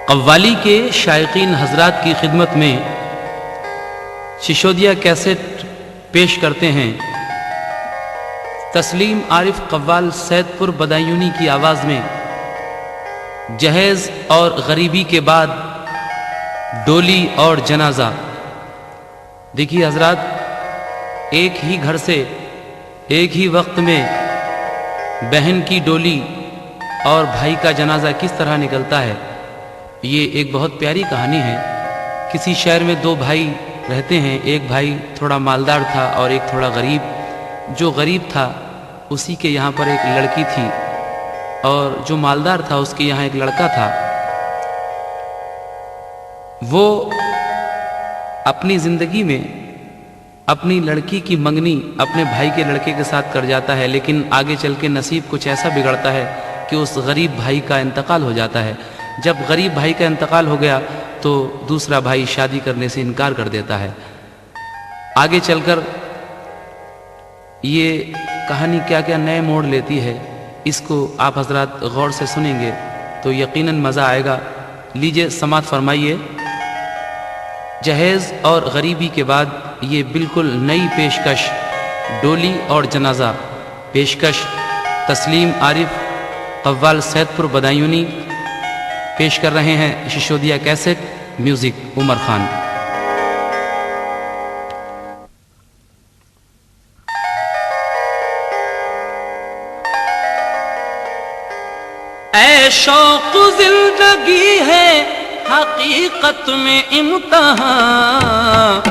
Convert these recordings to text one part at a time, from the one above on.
कव्वाली के शायकीन हजरात की खिदमत में सिसोदिया कैसेट पेश करते हैं तस्लीम आरिफ कव्वाल सैदपुर बदायूनी की आवाज़ में जहेज़ और गरीबी के बाद डोली और जनाजा। देखिए हजरात, एक ही घर से एक ही वक्त में बहन की डोली और भाई का जनाजा किस तरह निकलता है, ये एक बहुत प्यारी कहानी है। किसी शहर में दो भाई रहते हैं, एक भाई थोड़ा मालदार था और एक थोड़ा गरीब। जो गरीब था उसी के यहाँ पर एक लड़की थी और जो मालदार था उसके यहाँ एक लड़का था। वो अपनी ज़िंदगी में अपनी लड़की की मंगनी अपने भाई के लड़के के साथ कर जाता है, लेकिन आगे चल के नसीब कुछ ऐसा बिगड़ता है कि उस गरीब भाई का इंतकाल हो जाता है। जब गरीब भाई का इंतकाल हो गया तो दूसरा भाई शादी करने से इनकार कर देता है। आगे चलकर ये कहानी क्या क्या नए मोड़ लेती है, इसको आप हजरात गौर से सुनेंगे तो यकीनन मज़ा आएगा। लीजिए समात फरमाइए। जहेज़ और गरीबी के बाद ये बिल्कुल नई पेशकश डोली और जनाजा। पेशकश तस्लीम आरिफ कव्वाल सैदपुर बदायूनी पेश कर रहे हैं सिसोदिया कैसेट, म्यूजिक उमर खान। ऐ शौक जिंदगी है हकीकत में इम्तिहान,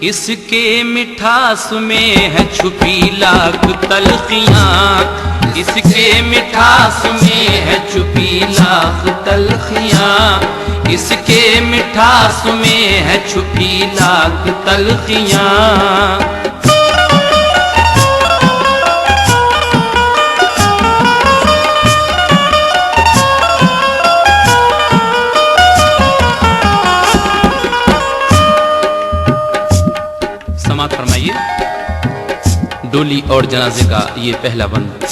इसके मिठास में है छुपी लाख तलखियाँ। इसके मिठास में है छुपी लाख तलखियाँ। इसके मिठास में है छुपी लाख तलखियाँ। समात फरमाइए। डोली और जनाजे का ये पहला बंद।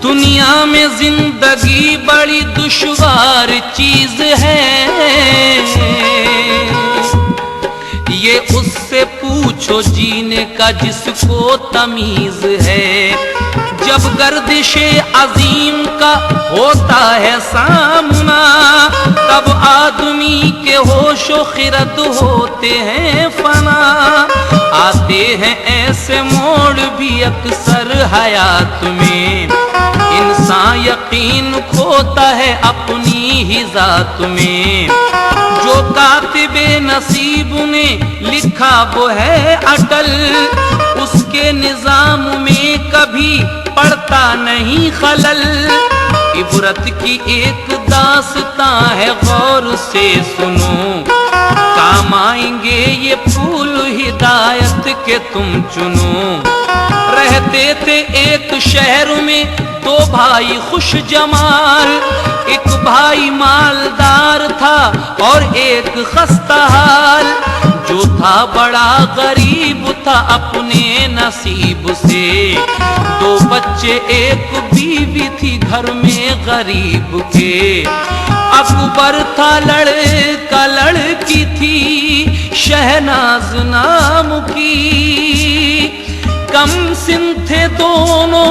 दुनिया में जिंदगी बड़ी दुश्वार चीज है, ये उससे पूछो जीने का जिसको तमीज है। जब गर्दिशे अजीम का होता है सामना, तब आदमी के होशो खिरत होते हैं फना। आते हैं ऐसे मोड़ भी अक्सर हयात में, इंसान यकीन खोता है अपनी ही जात में। जो कातिबे नसीब ने लिखा वो है अटल, उसके निजाम में कभी पड़ता नहीं खलल। इबरत की एक दास्तां है, गौर से सुनो। काम आएंगे ये फूल हिदायत के तुम चुनो। रहते थे एक शहर में दो भाई खुश जमाल, एक भाई मालदार था और एक खस्ता हाल। जो था बड़ा गरीब था अपने नसीब से, दो बच्चे एक बीवी थी घर में गरीब के। अकबर था लड़का, लड़की थी शहनाज नाम की। कम सिन थे दोनों,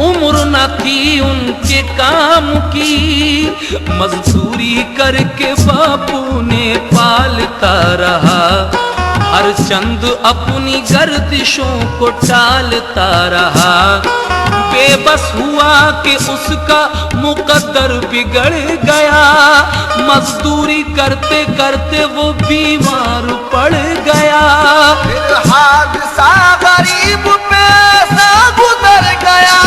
उम्र न थी उनके काम की। मजदूरी करके बापू ने पालता रहा, हर चंद अपनी गर्दिशों को टालता रहा। बेबस हुआ कि उसका मुकद्दर बिगड़ गया, मजदूरी करते करते वो बीमार पड़ गया। फिर हादसा गरीब पे सा गुजर गया,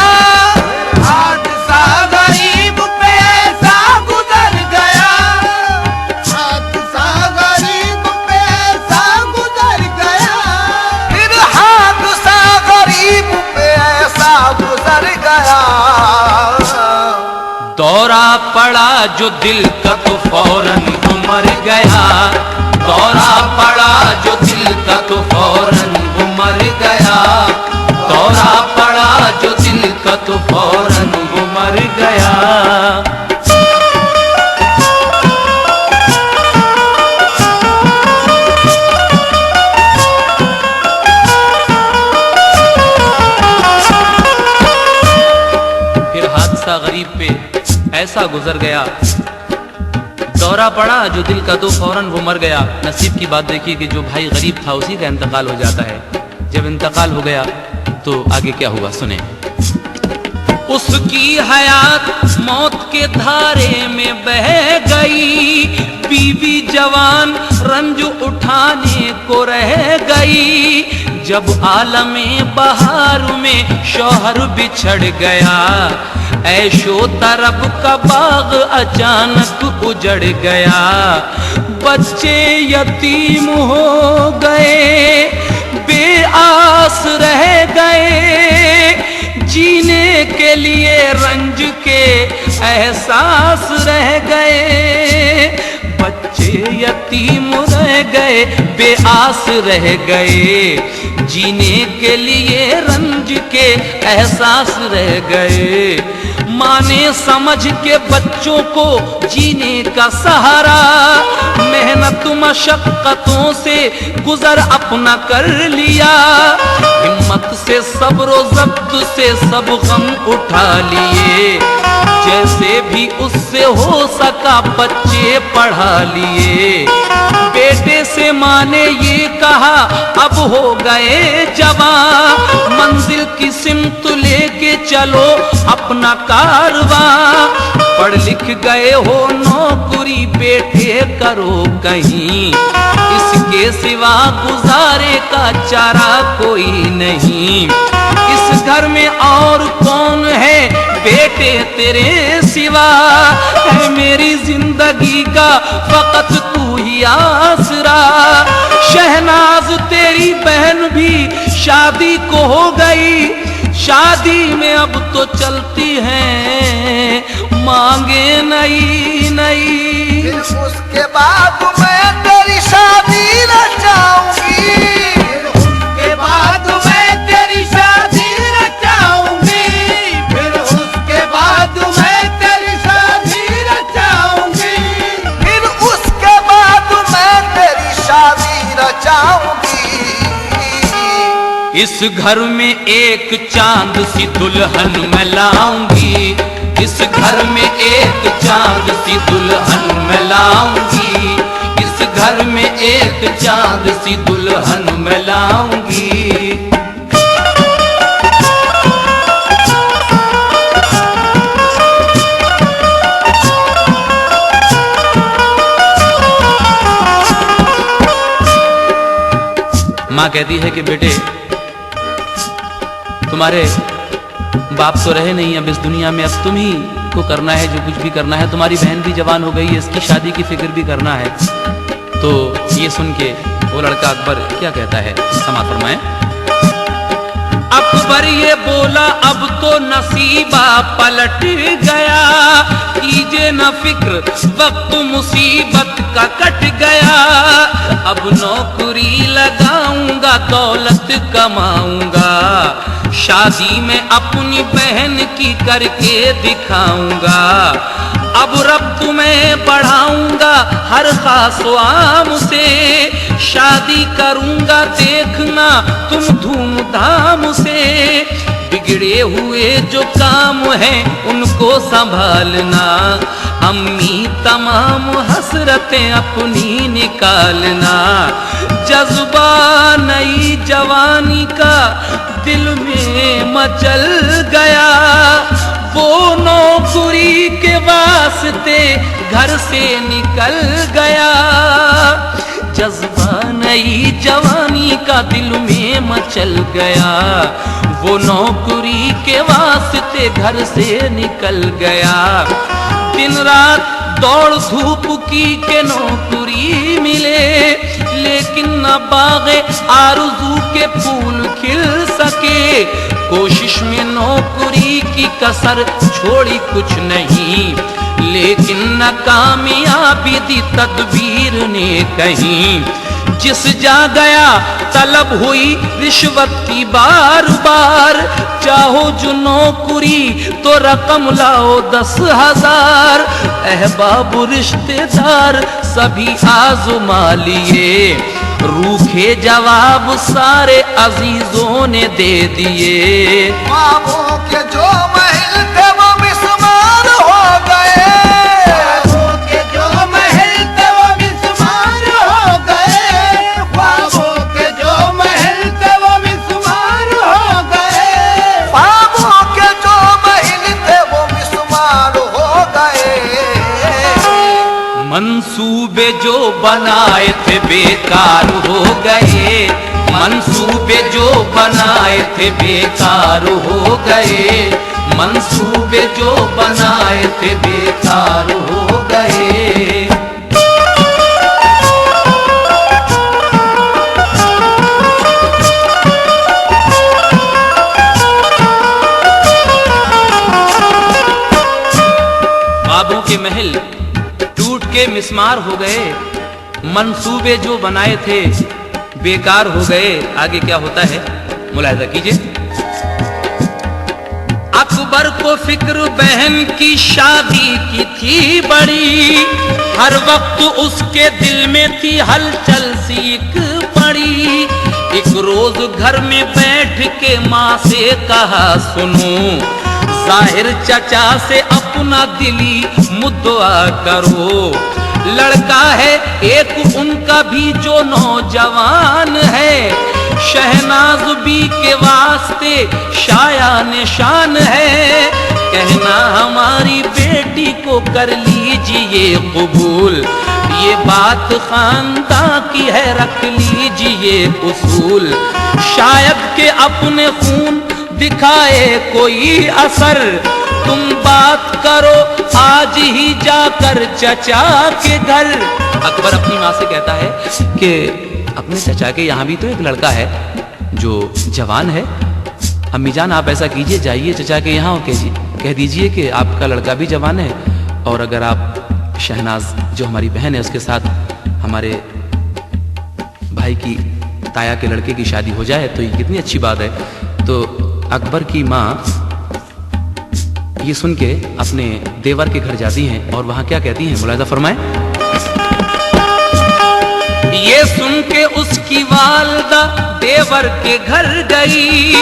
हादसा गरीब पे सा गुजर गया, हादसा गरीब पे सा गुजर गया। फिर हादसा गरीब पे ऐसा गुजर गया। दौरा पड़ा जो दिल का तो फौरन वो मर गया। दौरा पड़ा जो दिल का तो फौरन वो मर गया। दौरा पड़ा जो दिल का तो फौरन वो मर गया। गरीब पे ऐसा गुजर गया, दौरा पड़ा जो दिल का तो फौरन वो मर गया। नसीब की बात देखिए कि जो भाई गरीब था उसी का इंतकाल हो जाता है। जब इंतकाल हो गया तो आगे क्या हुआ सुने। उसकी हयात मौत के धारे में बह गई, बीवी जवान रंज उठाने को रह गई। जब आलमे बहार में शौहर बिछड़ गया, ऐशो तरब का बाग अचानक उजड़ गया। बच्चे यतीम हो गए, बेआस रह गए, जीने के लिए रंज के एहसास रह गए। बच्चे यतीम रह गए, बेआस रह गए, जीने के लिए रंज के एहसास रह गए। माँ ने समझ के बच्चों को जीने का सहारा, मेहनत मशक्कतों से गुजर अपना कर लिया। हिम्मत से सब्र ज़ब्त से सब गम उठा लिए, जैसे भी उससे हो सका बच्चे पढ़ा लिए। बेटे से माँ ने ये कहा अब हो गए जवां, मंजिल की सिमत लेके चलो अपना कारवां। पढ़ लिख गए हो नौकरी बेटे करो कहीं, इसके सिवा गुजारे का चारा कोई नहीं। इस घर में और कौन है बेटे तेरे सिवा, है मेरी जिंदगी का फकत तू ही आसरा। शहनाज तेरी बहन भी शादी को हो गई, शादी में अब तो चलती हैं मांगे नई नई। फिर उसके बाद मैं तेरी शादी रचाऊंगी, फिर उसके बाद मैं तेरी शादी रचाऊंगी, फिर उसके बाद मैं तेरी शादी रचाऊंगी, फिर उसके बाद मैं तेरी शादी रचाऊंगी। इस घर में एक चांद सी दुल्हन मैं लाऊंगी, इस घर में एक चांद सी दुल्हन मैं लाऊंगी, इस घर में एक चांद सी दुल्हन मैं लाऊंगी। माँ कहती है कि बेटे तुम्हारे बाप तो रहे नहीं अब इस दुनिया में, अब तुम ही को करना है जो कुछ भी करना है। तुम्हारी बहन भी जवान हो गई है, इसकी शादी की फिक्र भी करना है। तो ये सुन के वो लड़का अकबर क्या कहता है, समाअत फरमाएं। अकबर ये बोला अब तो नसीबा पलट गया, कीजिए न फिक्र वक्त मुसीबत का कट गया। अब नौकरी लगाऊंगा दौलत कमाऊंगा, शादी में अपनी बहन की करके दिखाऊंगा। अब रब तुम्हें बढ़ाऊंगा हर खास आम से, शादी करूंगा देखना तुम धूमधाम से। बिगड़े हुए जो काम है उनको संभालना, अम्मी तमाम हसरतें अपनी निकालना। जज्बा नई जवानी का दिल में मचल गया, वो नौकरी के वास्ते घर से निकल गया। जज्बा नई जवानी का दिल में मचल गया, वो नौकरी के वास्ते घर से निकल गया। दिन रात दौड़ धूप की के नौकरी मिले, लेकिन न बागे आरज़ू के फूल खिल सके। कोशिश में नौकरी की कसर छोड़ी कुछ नहीं, लेकिन न कामयाबी दी तदबीर ने कहीं। जिस जा गया तलब हुई रिश्वत की बार बार, चाहो जो नौकरी तो रकम लाओ 10,000। अहबाब रिश्तेदार सभी आज़मा लिए, रूखे जवाब सारे अजीजों ने दे दिए। ख्वाबों के जो महल थे वो मिसमार मंसूबे जो बनाए थे बेकार हो गए, मंसूबे जो बनाए थे बेकार हो गए, मंसूबे जो बनाए थे बेकार हो गए। ख्वाबों के महल टूट के मिस्मार हो गए, मंसूबे जो बनाए थे बेकार हो गए। आगे क्या होता है मुलाहिजा कीजिए। अकबर को फिक्र बहन की शादी की थी बड़ी, हर वक्त उसके दिल में थी हलचल सी एक बड़ी। एक रोज घर में बैठ के माँ से कहा सुनो, जाहिर चचा से अपना दिली मुद्दा करो। लड़का है एक उनका भी जो नौजवान है, शहनाज बी के वास्ते शाया निशान है। कहना हमारी बेटी को कर लीजिए कबूल, ये बात खानदां की है रख लीजिए उसूल। शायद के अपने खून दिखाए कोई असर, तुम बात करो आज ही जाकर चचा के घर। अकबर अपनी माँ से कहता है कि अपने चचा के यहाँ भी तो एक लड़का है जो जवान है। अम्मी जान आप ऐसा कीजिए, जाइए चचा के यहाँ कह दीजिए कि आपका लड़का भी जवान है, और अगर आप शहनाज जो हमारी बहन है उसके साथ हमारे भाई की ताया के लड़के की शादी हो जाए तो ये कितनी अच्छी बात है। तो अकबर की माँ ये सुन के अपने देवर के घर जाती हैं और वहां क्या कहती हैं मुलाहिजा फरमाएं। ये सुन के उसकी वालदा देवर के घर गई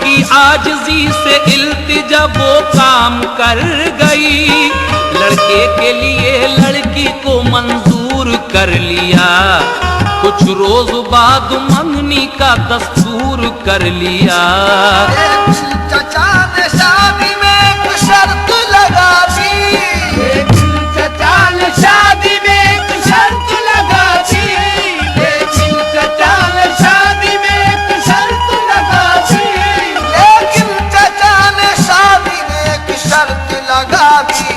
कि आजिज़ी से इल्तिजा वो काम कर गई। लड़के के लिए लड़की को मंजूर कर लिया, कुछ रोज बाद मंगनी का दस्तूर कर लिया। चचा ने शादी में एक शर्त लगा दी, चचा ने शादी में एक शर्त लगा दी, लेकिन चचा ने शादी में एक शर्त लगा दी, लेकिन चचा ने शादी में एक शर्त लगा दी।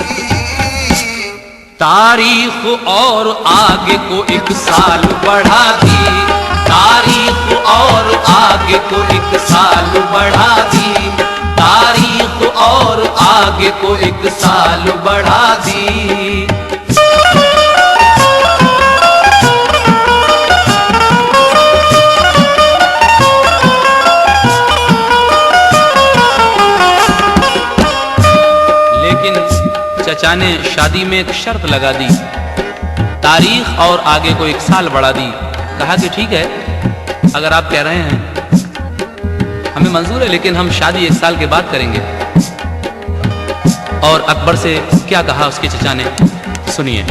तारीख और आगे को एक साल बढ़ा दी, तारीख और आगे को एक साल बढ़ा दी, तारीख और आगे को एक साल बढ़ा दी। लेकिन चचा ने शादी में एक शर्त लगा दी, तारीख और आगे को एक साल बढ़ा दी। कहा कि ठीक है, अगर आप कह रहे हैं हमें मंजूर है, लेकिन हम शादी एक साल के बाद करेंगे। और अकबर से क्या कहा उसके चचा ने, सुनिए।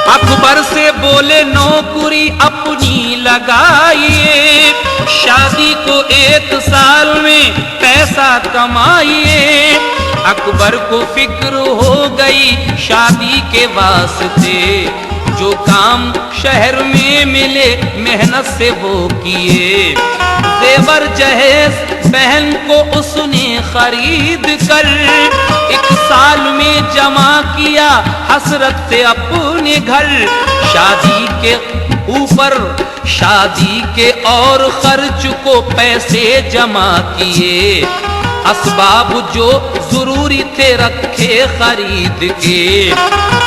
अकबर से बोले नौकरी अपनी लगाइए, शादी को एक साल में पैसा कमाइए। अकबर को फिक्र हो गई शादी के वास्ते, जो काम शहर में मिले मेहनत से वो किए। जेवर जहेज बहन को उसने खरीद कर एक साल में जमा किया हसरत से अपने घर। शादी के ऊपर शादी के और खर्च को पैसे जमा किए, असबाब जो जरूरी थे रखे खरीद के।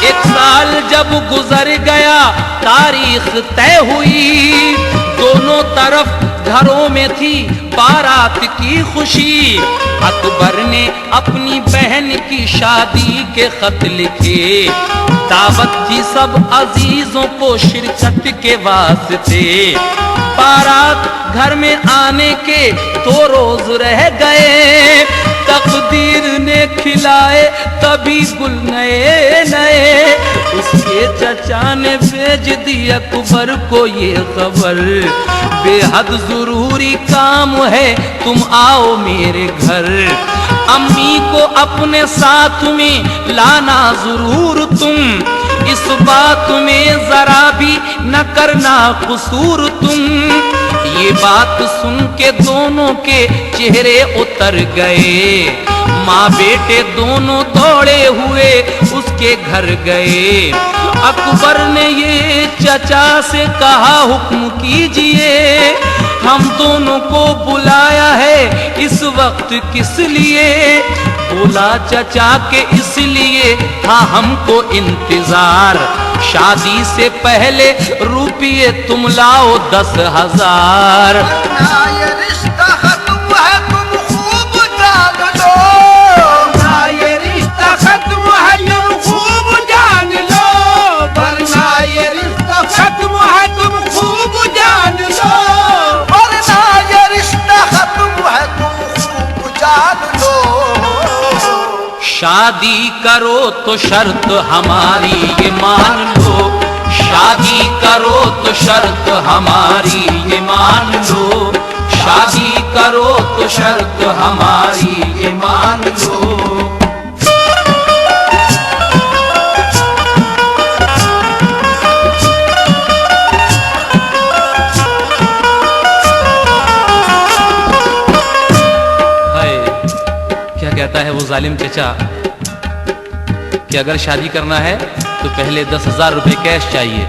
एक साल जब गुजर गया तारीख तय हुई, दोनों तरफ घरों में थी बारात की खुशी। अकबर ने अपनी बहन की शादी के खत लिखे, दावत थी सब अजीजों को शिरकत के वास्ते। बारात घर में आने के 2 रोज रह गए, तकदीर ने खिलाए तभी गुल नए नए। उसके चचा ने भेज दी अकबर को ये खबर, बेहद जरूरी काम है तुम आओ मेरे घर। अम्मी को अपने साथ में लाना जरूर तुम, इस बात में जरा भी न करना कसूर तुम। ये बात सुन के दोनों के चेहरे उतर गए। माँ बेटे दोनों दौड़े हुए उसके घर गए। अकबर ने ये चचा से कहा हुक्म कीजिए, हम दोनों को बुलाया है इस वक्त किस लिए। बोला चचा के इसलिए था हमको इंतजार, शादी से पहले रुपये तुम लाओ 10,000। ना ये रिश्ता खत्म है तुम खूब जान लो, ना ये रिश्ता खत्म है तुम खूब जान लो, वरना ये रिश्ता खत्म है तुम खूब जान लो, वरना ये रिश्ता खत्म है तुम खूब जान लो। शादी करो तो शर्त हमारी ये मान लो, शादी करो तो शर्त हमारी ये मान लो, शादी करो तो शर्त हमारी ये मान लो। क्या कहता है वो जालिम चचा कि अगर शादी करना है तो पहले 10,000 रुपए कैश चाहिए,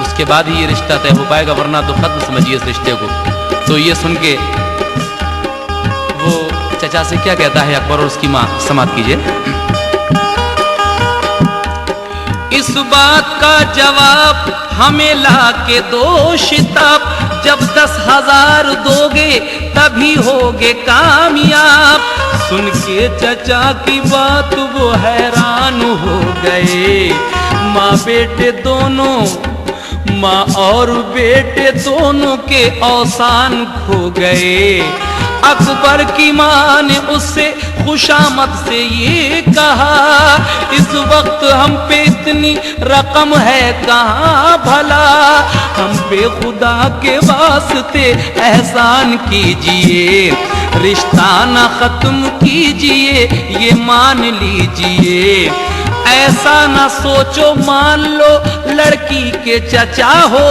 उसके बाद ही ये रिश्ता तय हो पाएगा, वरना तो खत्म समझिए इस रिश्ते को। तो ये सुन के वो चचा से क्या कहता है अकबर और उसकी माँ, समाप्त कीजिए। इस बात का जवाब हमें ला के दो शिताब, जब 10,000 दोगे तभी होगे कामयाब। सुन के चचा की बात वो हैरान हो गए। माँ बेटे दोनों, माँ और बेटे दोनों के औसान खो गए। अकबर की माँ ने उससे खुशामद से ये कहा, इस वक्त हम पे इतनी रकम है कहाँ भला, हम पे खुदा के वास्ते एहसान कीजिए, रिश्ता न खत्म कीजिए ये मान लीजिए। ऐसा ना सोचो मान लो लड़की के चचा हो,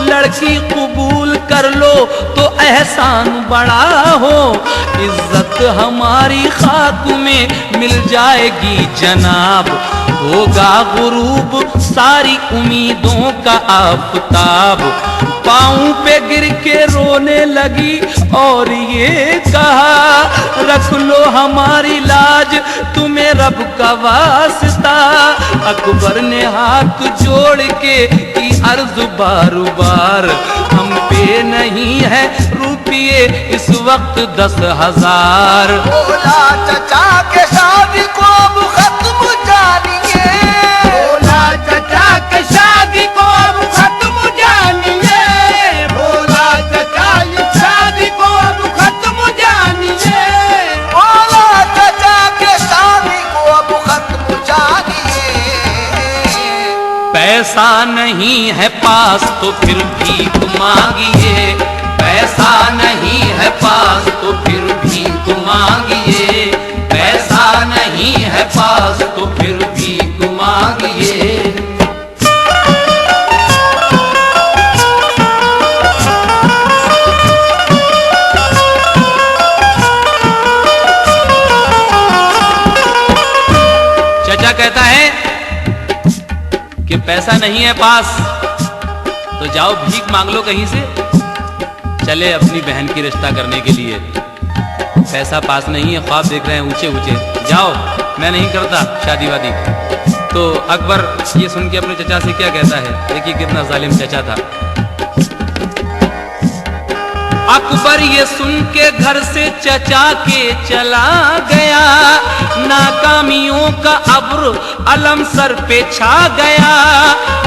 लड़की कबूल कर लो तो एहसान बड़ा हो, इज्जत हमारी खाक में मिल जाएगी जनाब, होगा गुरूब सारी उम्मीदों का आफताब। पाँव पे गिर के रोने लगी और ये कहा, रख लो हमारी लाज तुम्हें रब का वास्ता। अकबर ने हाथ जोड़ के की अर्ज बार बार, हम पे नहीं है रुपये इस वक्त 10,000। बोला चचा के शादी को अब खत्म जानिए, बोला चचा के शादी को अब खत्म जानिए, बोला चचा ये शादी को अब खत्म जानिए, बोला चचा के शादी को अब खत्म जानिए। पैसा नहीं है पास तो फिर भीख मांगिए, पैसा नहीं है पास तो फिर भीख मांगिए, पैसा नहीं है पास तो फिर भीख मांगिए। चचा कहता है कि पैसा नहीं है पास तो जाओ भीख मांग लो कहीं से, चले अपनी बहन की रिश्ता करने के लिए। पैसा पास नहीं है, ख्वाब देख रहे हैं ऊंचे ऊंचे, जाओ मैं नहीं करता शादी वादी। तो अकबर ये सुन के अपने चचा से क्या कहता है, देखिए कितना जालिम चचा था। अकबर ये सुन के घर से चचा के चला गया, नाकामियों का अब्र अलम सर पे छा गया।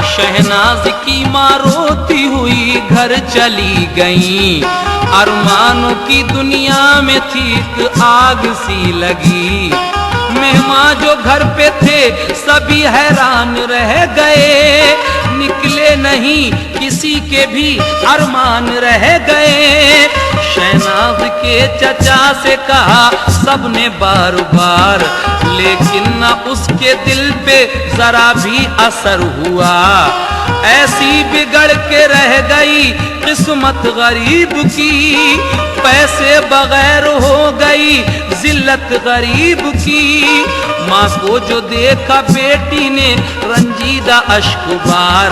शहनाज की माँ रोती हुई घर चली गई, अरमानों की दुनिया में थी एक आग सी लगी। मेहमान जो घर पे थे सभी हैरान रह गए, निकले नहीं किसी के भी अरमान रह गए। शहनाज के चचा से कहा सबने बार बार, लेकिन न उसके दिल पे जरा भी असर हुआ। ऐसी बिगड़ के रह गई किस्मत गरीब की, पैसे बगैर हो गई जिल्लत गरीब की। माँ को जो देखा बेटी ने रंजीदा अश्कबार,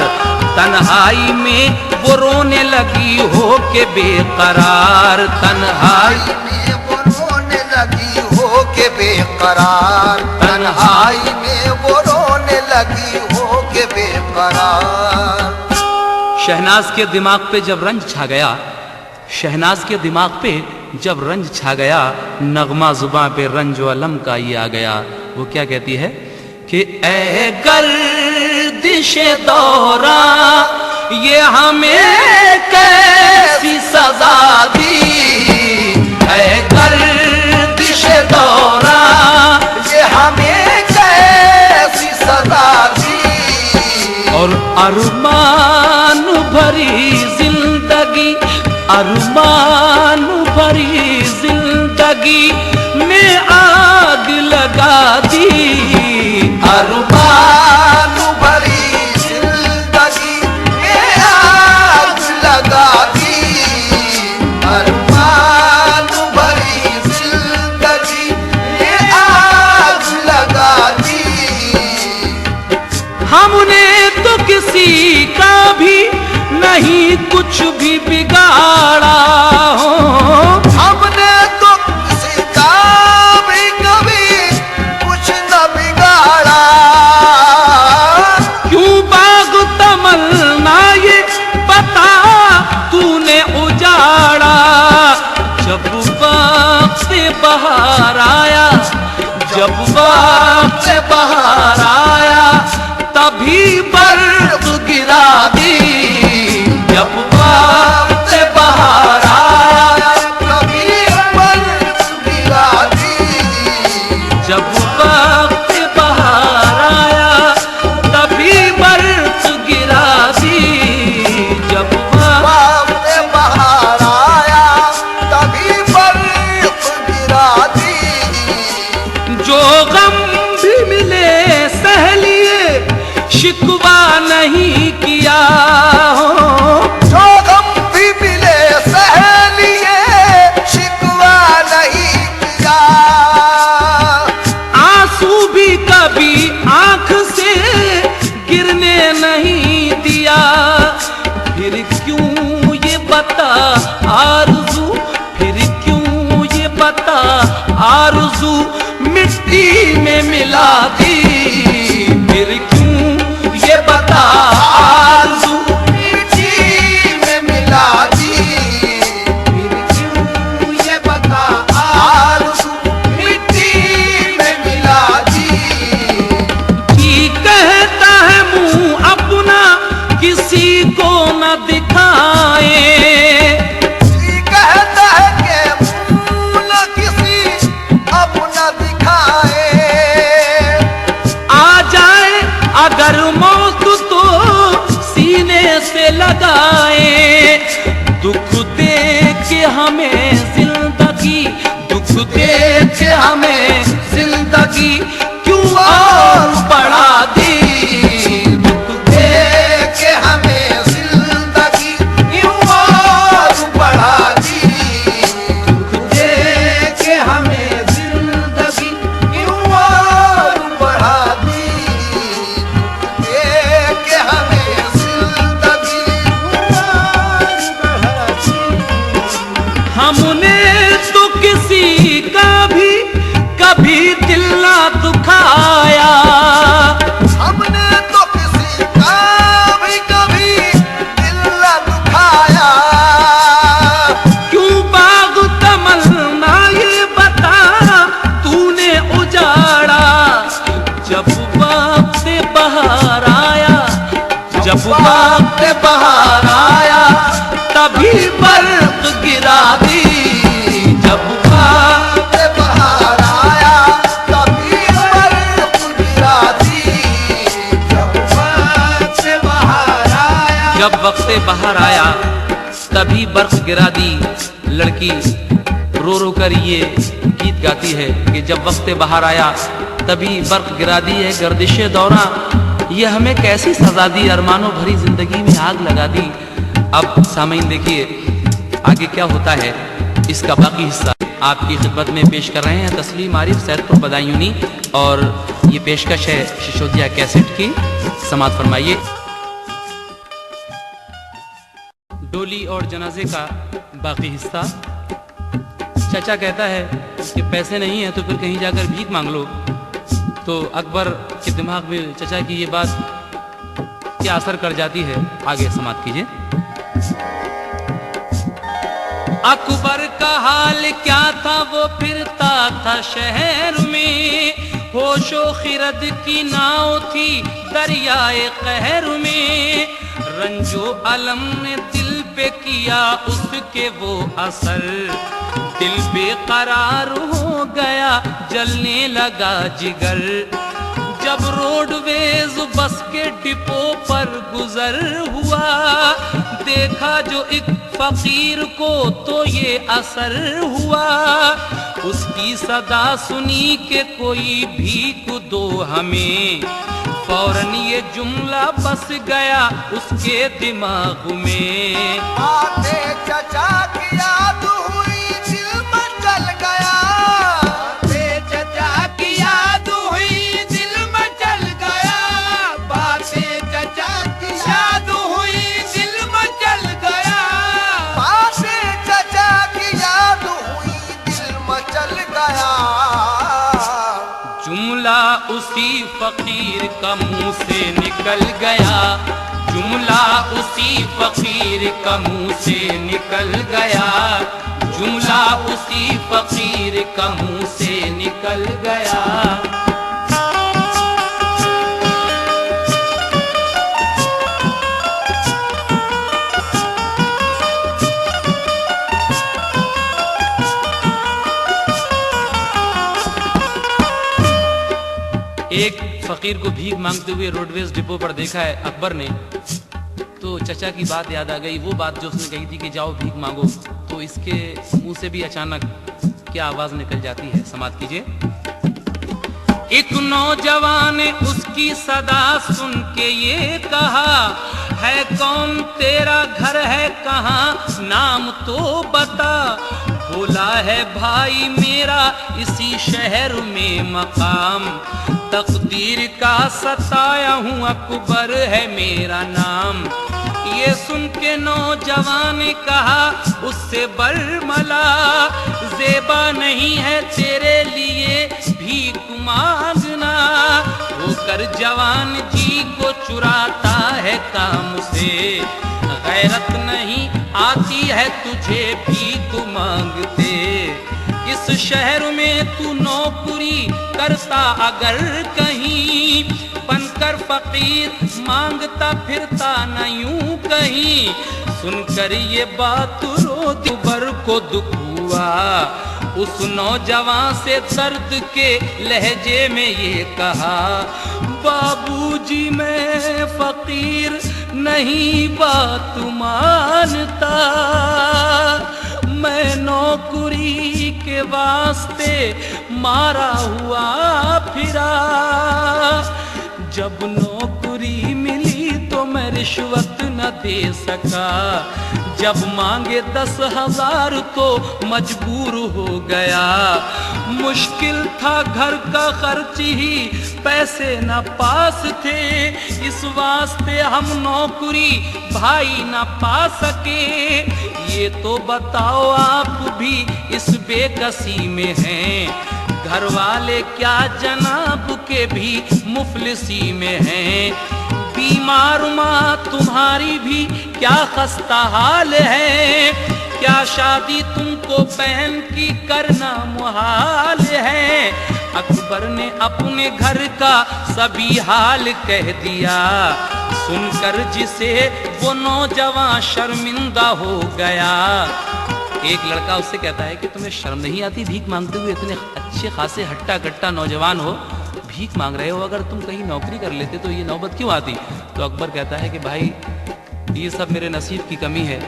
तन्हाई में वो रोने लगी हो के बेकरार। तन्हाई में वो रोने लगी हो के बेकरार, तन्हाई में वो रोने लगी हो के बेकरार। शहनाज के दिमाग पे जब रंज छा गया, शहनाज के दिमाग पे जब रंज छा गया, नगमा जुबां पे रंज व अलम का ये आ गया। वो क्या कहती है कि ऐ गर्दिशे दौरा ये हमें कैसी सजा दी, ऐ गर्दिशे दौरा ये हमें कैसी सजा दी। और अरमान भरी जिंदगी, अरमान भरी जिंदगी में आग लगा दी। अरमान भरी जिंदगी में आग लगा दी। अरमान भरी जिंदगी में आग लगा दी। हमने तो किसी का भी नहीं कुछ भी बिगाड़ा हो, हमने तो किसी का भी कभी कुछ न बिगाड़ा। क्यों बाग तमन्ना ये बता तूने उजाड़ा। जब वक्त से बाहर आया, जब वक्त से बाहर आया, तभी बर्फ गिरा दी। जब वक्त से बाहर आया, कभी बर्फ गिरा दी। जब वक्त से बाहर आया, तभी बर्फ गिरा दी। जब वक्त से बाहर आया, तभी बर्फ गिरा दी। जो गम भी मिले सह लिए, शिकवा नहीं किया हो। जो गम भी मिले सह लिए, शिकवा नहीं किया। आंसू भी कभी आंख से गिरने नहीं दिया। फिर क्यों ये बता आरज़ू, फिर क्यों ये बता आरज़ू मिट्टी में मिला दी। फिर क्यों ये बता आरज़ू मिट्टी में मिला दी। फिर क्यों ये बता आरज़ू मिट्टी में मिला दी। की कहता है मुंह अपना किसी को न दिखाए। जी कहता है कि मुँह न किसी अपना दिखाए। आ जाए अगर मौत तो सीने से लगाए। दुख दे के हमें जिंदगी, दुख दे के हमें जिंदगी क्यों और बढ़ा दी। दुख दे के हमें जिंदगी क्यों और बढ़ा दी। दुख दे के हमें जिंदगी क्यों और बढ़ा दी। दुख दे के हमें जिंदगी क्यों और बढ़ा दी। हमने तो किसी का भी कभी दिल ना दुखाया। हमने तो किसी का भी कभी दिल न दुखाया। क्यों बाग तमन्ना ये बता तूने उजाड़ा। जब वक्त से बाहर आया, जब वक्त से बाहर आया, तभी बर्फ गिरा दी। जब वक्त से बाहर आया, तभी बर्फ गिरा दी। जब वक्त से बाहर आया, जब वक्त से बाहर आया, तभी बर्फ गिरा दी। लड़की रो रो कर ये गीत गाती है कि जब वक्त से बाहर आया, तभी बर्फ गिरा दी है गर्दिश दौरा, ये हमें कैसी सजा दी, अरमानों भरी जिंदगी में आग लगा दी। अब सामीन देखिए आगे क्या होता है, इसका बाकी हिस्सा आपकी खिदमत में पेश कर रहे हैं तस्लीम आरिफ सैदपुर बदायूनी, और ये पेशकश है शिशोदिया कैसेट की, समात फरमाइए। डोली और जनाजे का बाकी हिस्सा। चाचा कहता है कि पैसे नहीं है तो फिर कहीं जाकर भीख मांग लो। तो अकबर के दिमाग में चचा की ये बात क्या असर कर जाती है, आगे समाप्त कीजिए। अकबर का हाल क्या था, वो फिरता था शहर में, होशो खिरद की नाव थी दरियाए कहर में, रंजो अलम ने दिल पे किया उसके वो असर, दिल बेकरार हो गया जलने लगा जिगर, जब रोडवेज बस के डिपो पर गुजर हुआ, देखा जो एक फकीर को तो ये असर हुआ, उसकी सदा सुनी के कोई भीख दो हमें, फौरन ये जुमला बस गया उसके दिमाग में। आते चचा की याद हुई दिल में चल गया, आते चचा की याद हुई दिल में चल गया, बातें चचा की याद हुई दिल में चल गया, बातें चचा की याद हुई दिल में चल गया। जुमला उसी फकीर का मुंह से निकल गया, जुमला उसी फकीर का मुंह से निकल गया, जुमला उसी फकीर का मुंह से निकल गया। एक फकीर को भीख मांगते हुए रोडवेज डिपो पर देखा है अकबर ने, तो चचा की बात याद आ गई, वो बात जो उसने कही थी कि जाओ भीख मांगो, तो इसके मुंह से भी अचानक क्या आवाज निकल जाती है, समाप्त कीजिए। एक नौजवान ने उसकी सदा सुन के ये कहा, है कौन तेरा घर है कहाँ नाम तो बता, बोला है भाई मेरा इसी शहर में मकाम, तकदीर का सताया हूँ अकबर है मेरा नाम। ये सुन के नौजवान ने कहा उससे बरमला, ज़ेबा नहीं है तेरे लिए भीख मांगना, होकर जवान जी को चुराता है काम से, गैरत नहीं आती है तुझे भीख मांगते, इस शहर में तू नौकरी करता अगर कहीं, बनकर फकीर मांगता फिरता न यूं कहीं, सुनकर ये बात अकबर को दुख हुआ, उस नौजवान से दर्द के लहजे में ये कहा, बाबूजी मैं फकीर नहीं बात मानता, मैं नौकरी के वास्ते मारा हुआ फिरा, जब नौकरी मिली तो मैं रिश्वत न दे सका, जब मांगे 10,000 तो मजबूर हो गया, मुश्किल था घर का खर्च ही पैसे न पास थे, इस वास्ते हम नौकरी भाई न पा सके, ये तो बताओ आप भी इस बेकसी में हैं, घर वाले क्या जनाब के भी मुफलिसी में हैं, बीमार माँ तुम्हारी भी क्या खस्ता हाल है, क्या शादी तुमको बहन की करना मुहाल है, अकबर ने अपने घर का सभी हाल कह दिया, सुनकर जिसे वो नौजवान शर्मिंदा हो गया। एक लड़का उससे कहता है कि तुम्हें शर्म नहीं आती भीख मांगते हुए, इतने अच्छे खासे हट्टा कट्टा नौजवान हो, भीख मांग रहे हो, अगर तुम कहीं नौकरी कर लेते तो ये नौबत क्यों आती। तो अकबर कहता है कि भाई ये सब मेरे नसीब की कमी है,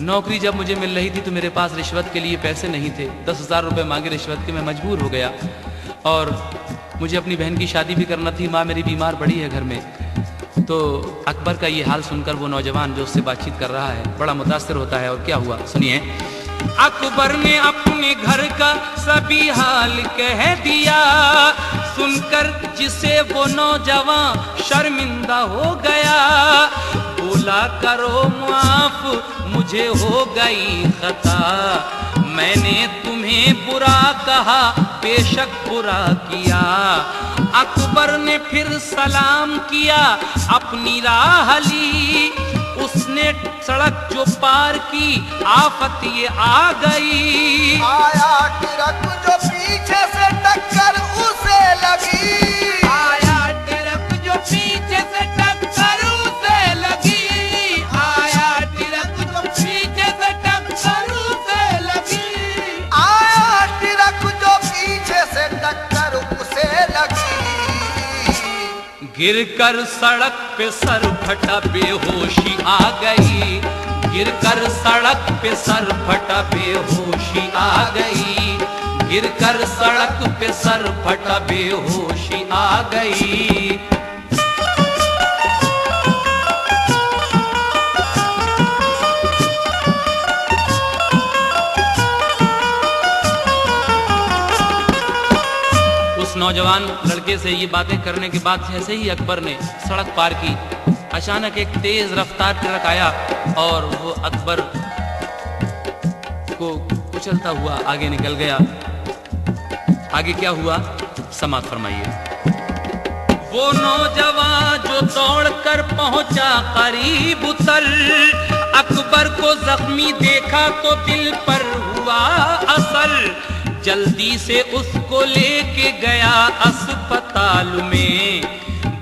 नौकरी जब मुझे मिल रही थी तो मेरे पास रिश्वत के लिए पैसे नहीं थे, 10,000 रुपये मांगे रिश्वत के, मैं मजबूर हो गया और मुझे अपनी बहन की शादी भी करना थी, माँ मेरी बीमार पड़ी है घर में। तो अकबर का ये हाल सुनकर वो नौजवान जो उससे बातचीत कर रहा है बड़ा मुतासिर होता है। और क्या हुआ सुनिए। अकबर ने अपने घर का सभी हाल कह दिया, सुनकर जिसे वो नौजवान शर्मिंदा हो गया। बोला करो माफ मुझे हो गई खता, मैंने तुम्हें बुरा कहा बेशक बुरा किया। अकबर ने फिर सलाम किया अपनी राह ली, उसने सड़क जो पार की आफत ये आ गई। आया ट्रक जो पीछे से टक्कर उसे लगी, आया ट्रक जो पीछे से टक्कर उसे लगी, आया ट्रक जो पीछे से टक्कर उसे लगी, आया ट्रक जो पीछे से टक्कर उसे लगी। गिरकर सड़क पे सर फटा बेहोशी आ गई, गिरकर सड़क पे सर फटा बेहोशी आ गई, गिरकर सड़क पे सर फटा बेहोशी आ गई। नौजवान लड़के से ये बातें करने के बाद जैसे ही अकबर ने सड़क पार की, अचानक एक तेज रफ्तार ट्रक आया और वो अकबर को कुचलता हुआ आगे निकल गया। आगे क्या हुआ समाप्त फरमाइए। वो नौजवान जो दौड़कर पहुंचा करीब उतर, अकबर को जख्मी देखा तो दिल पर हुआ असर, जल्दी से उसको लेके गया अस्पताल में,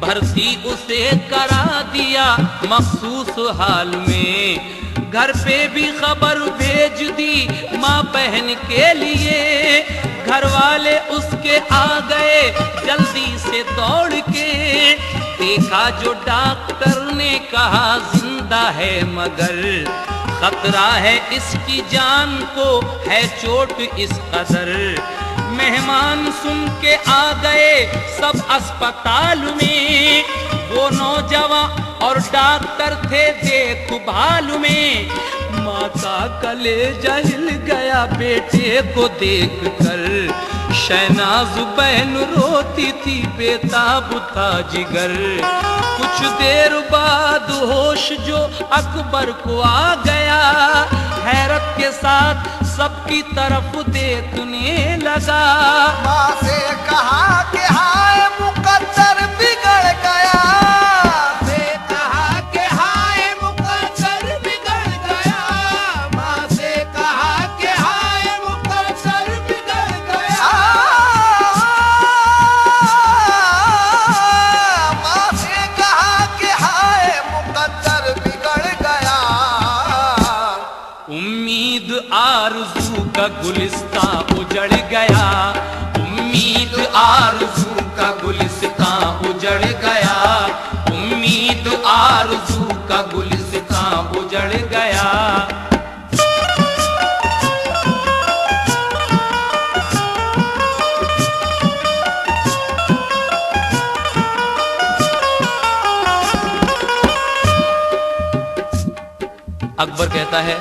भर्ती उसे करा दिया मखसूस हाल में। घर पे भी खबर भेज दी माँ बहन के लिए, घर वाले उसके आ गए जल्दी से दौड़ के। देखा जो डॉक्टर ने कहा जिंदा है मगर खतरा है इसकी जान को है चोट इस कदर। मेहमान सुन के आ गए सब अस्पताल में, वो नौजवान और डॉक्टर थे देखभाल में। माँ का कलेजा हिल गया बेटे को देखकर, शहनाज बहन रोती थी बेताब था जिगर। कुछ देर बाद होश जो अकबर को आ गया, हैरत के साथ सबकी तरफ देखने लगा। माँ से कहा कि हाय मुकद्दर बिगड़ गया, से कहा कि हाय मुकद्दर बिगड़ गया, माँ से कहा कि हाय मुकद्दर बिगड़ गया। माँ से कहा कि हाय मुकद्दर बिगड़ गया। उम्मीद आरज़ू का गुलिस्तां उजड़ गया, उम्मीद आरज़ू का गुलिस्तां उजड़ गया, उम्मीद आरज़ू का गुलिस्तां उजड़ गया। अकबर कहता है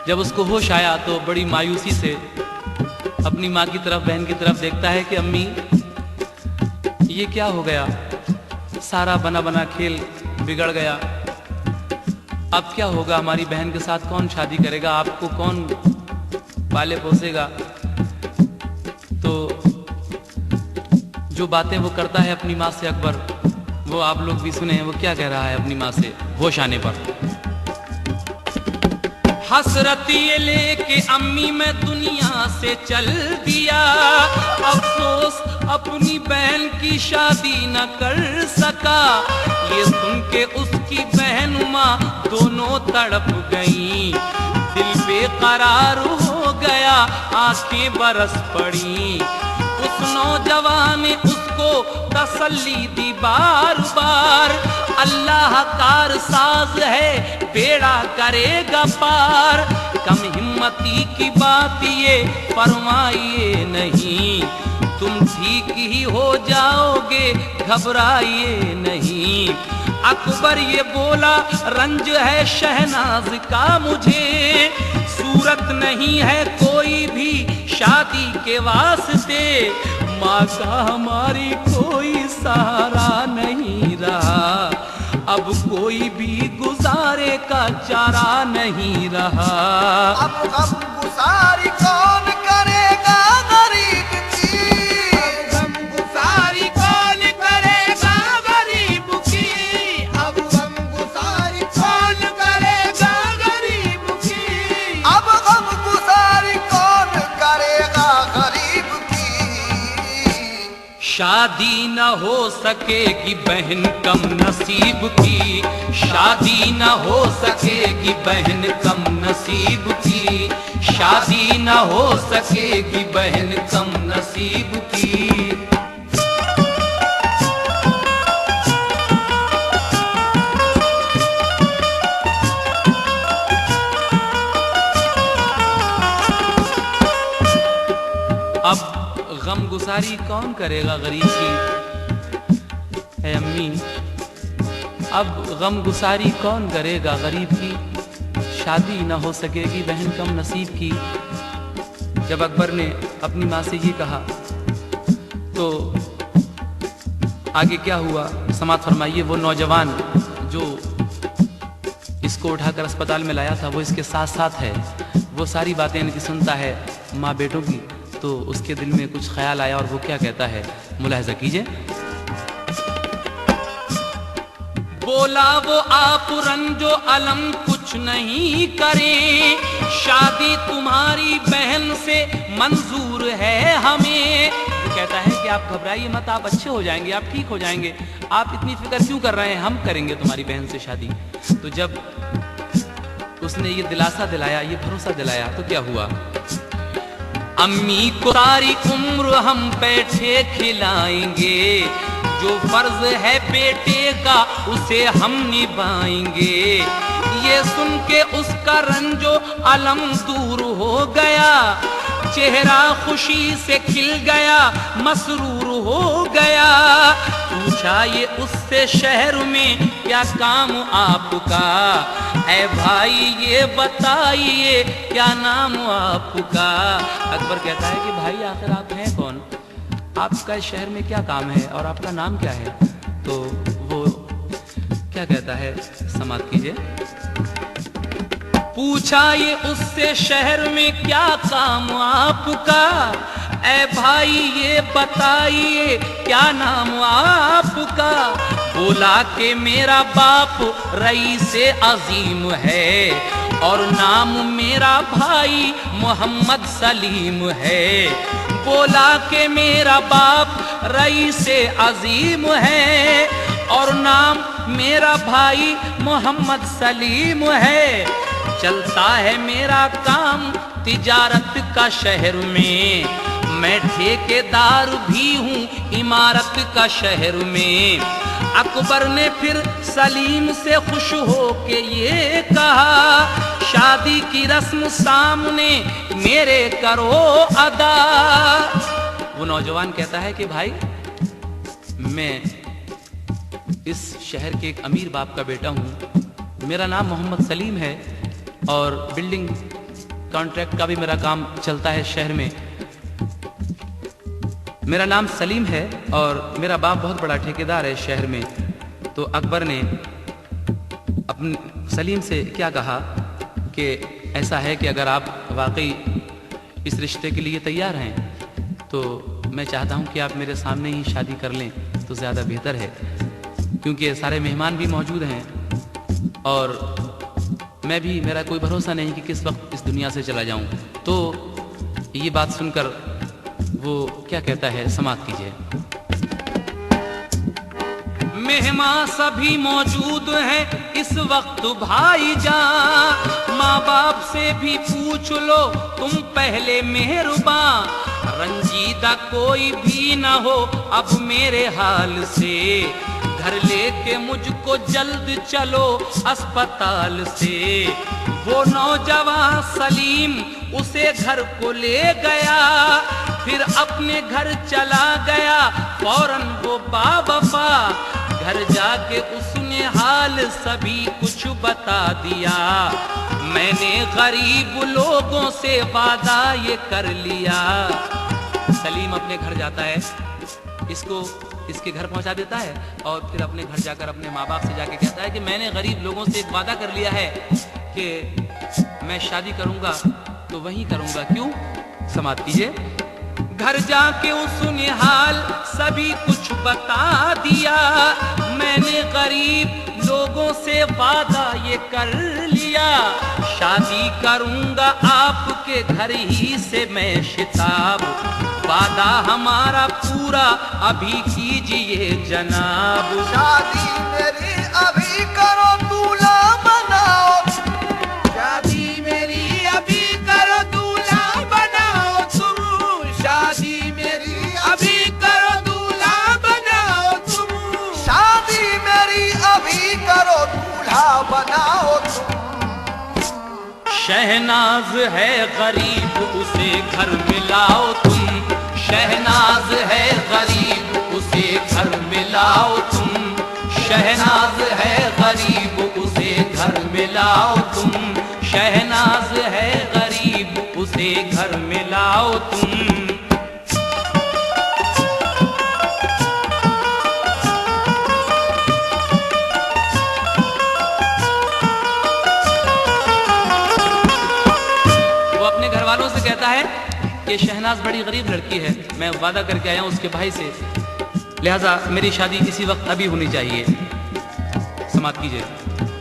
जब उसको होश आया तो बड़ी मायूसी से अपनी माँ की तरफ बहन की तरफ देखता है कि अम्मी ये क्या हो गया, सारा बना बना खेल बिगड़ गया, अब क्या होगा, हमारी बहन के साथ कौन शादी करेगा, आपको कौन पाले पोसेगा। तो जो बातें वो करता है अपनी माँ से अकबर, वो आप लोग भी सुने हैं वो क्या कह रहा है अपनी माँ से होश आने पर। हसरत ये लेके अम्मी मैं दुनिया से चल दिया, अफसोस अपनी बहन की शादी न कर सका। ये सुन के उसकी बहन माँ दोनों तड़प गईं, दिल बेकरार हो गया आंखें बरस पड़ी। उस नौजवान ने उसको तसल्ली दी बार बार, अल्लाह कार साज है बेड़ा करेगा पार। कम हिम्मती की बात ये फरमाइए नहीं, तुम ठीक ही हो जाओगे, घबराइए नहीं। अकबर ये बोला, रंज है शहनाज का मुझे, सूरत नहीं है कोई भी शादी के वास्ते, माँ का हमारी कोई सहारा नहीं रहा, अब कोई भी गुजारे का चारा नहीं रहा। अब गम गुसारी कौन करेगा गरीब की, अब गम गुसारी कौन करेगा गरीब की, अब गम गुसारी कौन करेगा गरीब की, अब गम गुसारी कौन करेगा गरीब की। शादी न हो सकेगी बहन कम नसीब की, शादी न हो सकेगी बहन कम नसीब की, शादी न हो सकेगी बहन कम नसीब की। अब गमगुसारी कौन करेगा गरीब की, है अम्मी, अब गमगुसारी कौन करेगा गरीब की, शादी न हो सकेगी बहन कम नसीब की। जब अकबर ने अपनी माँ से ये कहा तो आगे क्या हुआ समात फरमाइए। वो नौजवान जो इसको उठाकर अस्पताल में लाया था वो इसके साथ साथ है, वो सारी बातें इनकी सुनता है माँ बेटों की, तो उसके दिल में कुछ ख्याल आया और वो क्या कहता है, मुलाहिजा कीजिए। बोला वो आप रंजो अलम कुछ नहीं करें, शादी तुम्हारी बहन से मंजूर है हमें। वो कहता है कि आप घबराइए मत, आप अच्छे हो जाएंगे, आप ठीक हो जाएंगे, आप इतनी फिक्र क्यों कर रहे हैं, हम करेंगे तुम्हारी बहन से शादी। तो जब उसने ये दिलासा दिलाया, ये भरोसा दिलाया, तो क्या हुआ, अम्मी को सारी उम्र हम बैठे खिलाएंगे, जो फर्ज है बेटे का उसे हम निभाएंगे। ये सुन के उसका रंजो अलम दूर हो गया, चेहरा खुशी से खिल गया, मसरूर हो गया। पूछा ये उससे शहर में क्या काम आपका, ऐ भाई ये बताइए क्या नाम आपका। अकबर कहता है कि भाई आखिर आप हैं कौन, आपका इस शहर में क्या काम है और आपका नाम क्या है। तो वो क्या कहता है, समात कीजिए। पूछा ये उससे शहर में क्या काम आपका, ऐ भाई ये बताइए क्या नाम आपका। बोला कि मेरा बाप रईसे अजीम है और नाम मेरा भाई मोहम्मद सलीम है। बोला कि मेरा बाप रईसे अजीम है और नाम मेरा भाई मोहम्मद सलीम है। चलता है मेरा काम तिजारत का शहर में, मैं ठेकेदार भी हूँ इमारत का शहर में। अकबर ने फिर सलीम से खुश हो के ये कहा, शादी की रस्म सामने मेरे करो अदा। वो नौजवान कहता है कि भाई मैं इस शहर के एक अमीर बाप का बेटा हूँ, मेरा नाम मोहम्मद सलीम है और बिल्डिंग कॉन्ट्रैक्ट का भी मेरा काम चलता है शहर में। मेरा नाम सलीम है और मेरा बाप बहुत बड़ा ठेकेदार है शहर में। तो अकबर ने अपने सलीम से क्या कहा कि ऐसा है कि अगर आप वाकई इस रिश्ते के लिए तैयार हैं तो मैं चाहता हूं कि आप मेरे सामने ही शादी कर लें तो ज़्यादा बेहतर है, क्योंकि सारे मेहमान भी मौजूद हैं और मैं भी, मेरा कोई भरोसा नहीं कि किस वक्त इस दुनिया से चला जाऊं। तो ये बात सुनकर वो क्या कहता है, समाप्त कीजिए। मेहमान सभी मौजूद हैं इस वक्त भाईजान, माँ बाप से भी पूछ लो तुम पहले मेहरबान। रंजीदा कोई भी ना हो अब मेरे हाल से, घर लेके मुझको जल्द चलो अस्पताल से। वो नौजवान सलीम उसे घर को ले गया, फिर अपने घर चला गया फौरन वो बावफा। घर जाके उसने हाल सभी कुछ बता दिया। मैंने गरीब लोगों से वादा ये कर लिया। सलीम अपने घर जाता है, इसको इसके घर पहुंचा देता है और फिर अपने घर जाकर अपने माँ बाप से जाके कहता है कि मैंने गरीब लोगों से एक वादा कर लिया है कि मैं शादी करूंगा तो वहीं करूंगा। क्यों? समाप्त कीजिए। घर जाके उसने हाल सभी कुछ बता दिया। मैंने गरीब लोगों से वादा ये कर लिया, शादी करूंगा आपके घर ही से मैं शिताब। वादा हमारा पूरा अभी कीजिए जनाब। शादी मेरी अभी करो, दूल्हा बनाओ। शादी मेरी अभी करो, दूल्हा बनाओ तुम। शादी मेरी अभी करो, दूल्हा बनाओ तुम। शादी मेरी अभी करो, दूल्हा बनाओ तुम। शहनाज है गरीब उसे घर मिलाओ तुम। शहनाज है गरीब उसे घर मिलाओ तुम। शहनाज है गरीब उसे घर मिलाओ तुम। शहनाज है गरीब उसे घर मिलाओ तुम। वो अपने घर वालों से कहता है कि शहनाज बड़ी गरीब लड़की है, मैं वादा करके आया हूं उसके भाई से, लिहाजा मेरी शादी इसी वक्त अभी होनी चाहिए। समाप्त कीजिए।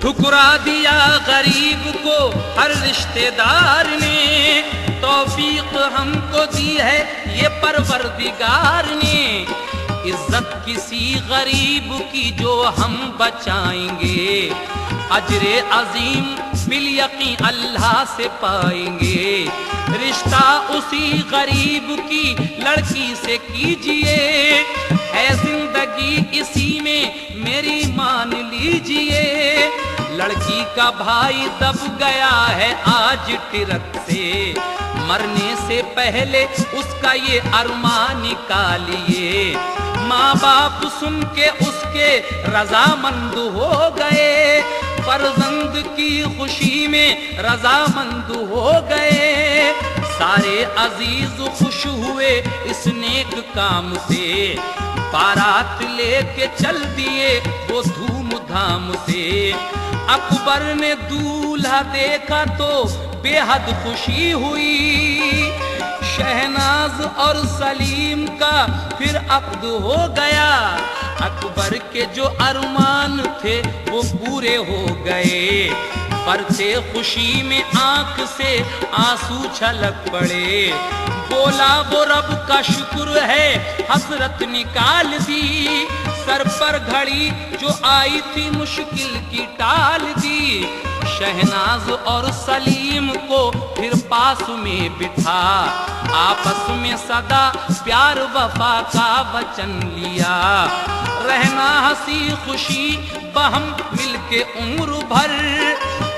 ठुकरा दिया गरीब को हर रिश्तेदार ने, तौफीक हमको दी है ये परवरदिगार ने। इज्जत किसी गरीब की जो हम बचाएंगे, अजरे अजीम बिल यकीन अल्लाह से पाएंगे। रिश्ता उसी गरीब की लड़की से कीजिए, है जिंदगी इसी में मेरी मान लीजिए। लड़की का भाई दब गया है आज टिरक से, मरने से पहले उसका ये अरमान निकालिए। माँ बाप सुन के उसके रजामंद हो गए, फर्जंद की खुशी में रजामंद हो गए। सारे अजीज खुश हुए इस नेक काम से, बारात लेके चल दिए वो धूमधाम से। अकबर ने दूल्हा देखा तो बेहद खुशी हुई, शहनाज और सलीम का फिर अक्द हो गया। अकबर के जो अरमान थे वो पूरे हो गए, परते खुशी में आंख से आंसू छलक पड़े। बोला वो रब का शुक्र है हसरत निकाल दी, सर पर घड़ी जो आई थी मुश्किल की टाल दी। शहनाज और सलीम को फिर पास में बिठा, आपस में सदा प्यार वफा का वचन लिया। रहना हंसी खुशी बहम मिलके उम्र भर,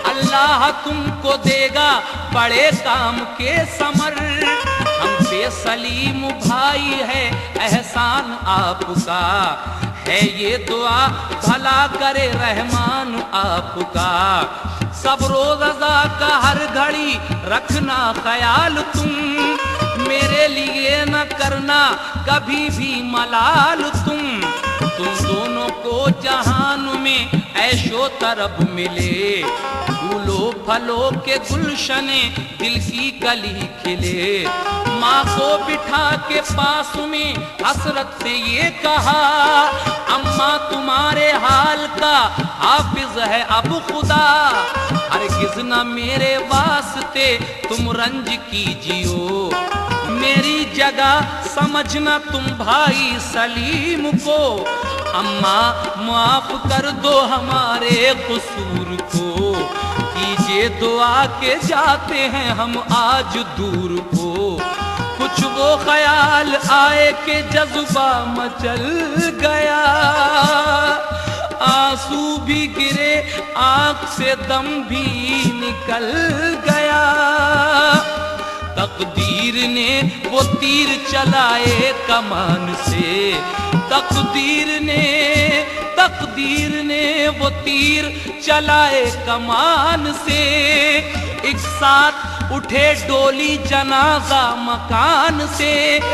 अल्लाह तुमको देगा बड़े काम के समर। हम पे सलीम भाई है एहसान आपका, है ये दुआ भला करे रहमान आपका। सब्रो रज़ा का हर घड़ी रखना ख्याल तुम, मेरे लिए न करना कभी भी मलाल तुम। तुम दोनों को जहान में ऐशो तरब मिले, फूलो फलों के गुलशने दिल की कली खिले। माँ को बिठा के पास में हसरत से ये कहा, अम्मा तुम्हारे हाल का हाफिज है अब खुदा। हरगिज न मेरे वास्ते तुम रंज कीजियो, मेरी जगह समझना तुम भाई सलीम को। अम्मा माफ कर दो हमारे कसूर को, कीजिए दुआ के जाते हैं हम आज दूर को। कुछ वो ख्याल आए कि जज्बा मचल गया, आंसू भी गिरे आंख से दम भी निकल गया। तकदीर ने वो तीर चलाए कमान से, तकदीर ने वो तीर चलाए कमान से। एक साथ उठे डोली जनाजा मकान से,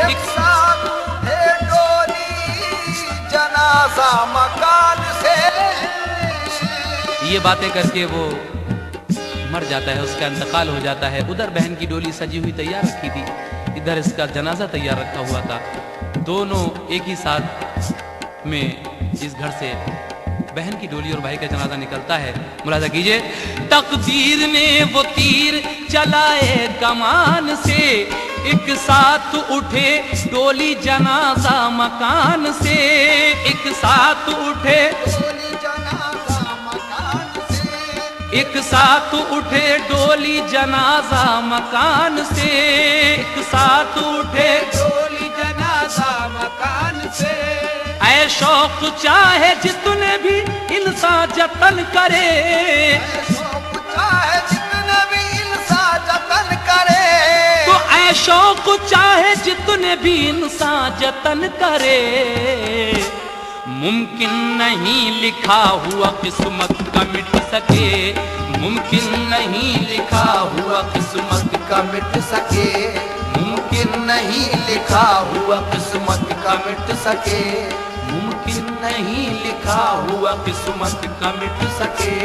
एक साथ उठे डोली जनाजा मकान से। ये बातें करके वो मर जाता है, उसका इंतकाल हो जाता है। उधर बहन की डोली सजी हुई तैयार रखी थी, इधर इसका जनाजा तैयार रखा हुआ था। दोनों एक ही साथ में इस घर से बहन की डोली और भाई का जनाजा निकलता है। मुलाजा कीजिए। तकदीर ने वो तीर चलाए कमान से, एक साथ उठे डोली जनाजा मकान से, एक साथ उठे डोली जनाजा मकान से। एक साथ उठे डोली जनाजा मकान से, एक साथ उठे डोली जनाजा मकान से। ऐ शौक चाहे जितने भी इंसान जतन करे, शौक चाहे जितने भी इंसान जतन करे, तो ऐ शौक चाहे जितने भी इंसान जतन करे। मुमकिन नहीं लिखा हुआ किस्मत का मिट सके, मुमकिन नहीं लिखा हुआ किस्मत का मिट सके। मुमकिन नहीं लिखा हुआ किस्मत का मिट सके। मुमकिन नहीं लिखा हुआ किस्मत का मिट सके।